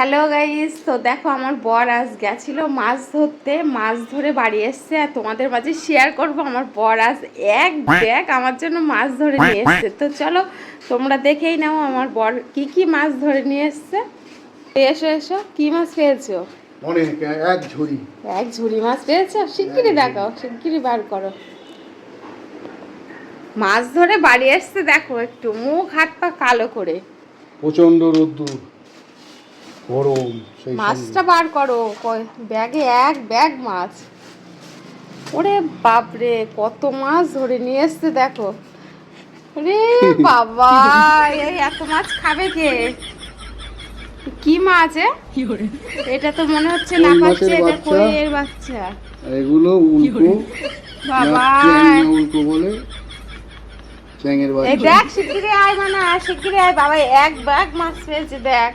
Hello guys, তো দেখো আমার বর আজ গেছিল মাছ ধরতে, মাছ ধরে বাড়ি এসছে আর তোমাদের মাঝে শেয়ার করব। আমার বর আজ এক ব্যাগ আমার জন্য মাছ ধরে নিয়ে এসছে। তো চলো তোমরা দেখেই নাও আমার বর কি কি মাছ ধরে নিয়ে এসছে। এসো এসো, কি মাছ পেয়েছো? অনেক, এক ঝুড়ি। এক ঝুড়ি মাছ পেয়েছো? শিগগিরই দেখাও, শিগগিরই বার করো। মাছ ধরে বাড়ি এসছে, দেখো একটু মুখ হাত পা কালো করে। প্রচন্ড রোদ্দুর, গরম। সেই মাছটা বার করো, ব্যাগে এক ব্যাগ মাছ। ওরে বাপরে, কত মাছ ধরে নিয়ে এসছে দেখো। রে বাবা, এই এত মাছ খাবে কে? কি মাছ? এটা তো মনে হচ্ছে না পাচ্ছে, এটা কইয়ের বাচ্চা। এগুলো উল্কো, বাবা উল্কো বলে চ্যাংয়ের এই বাচ্চা। দেখ, শিগগিরই আয়, মানে শিগগিরই আয় বাবা, এক ব্যাগ মাছ পেয়েছে দেখ।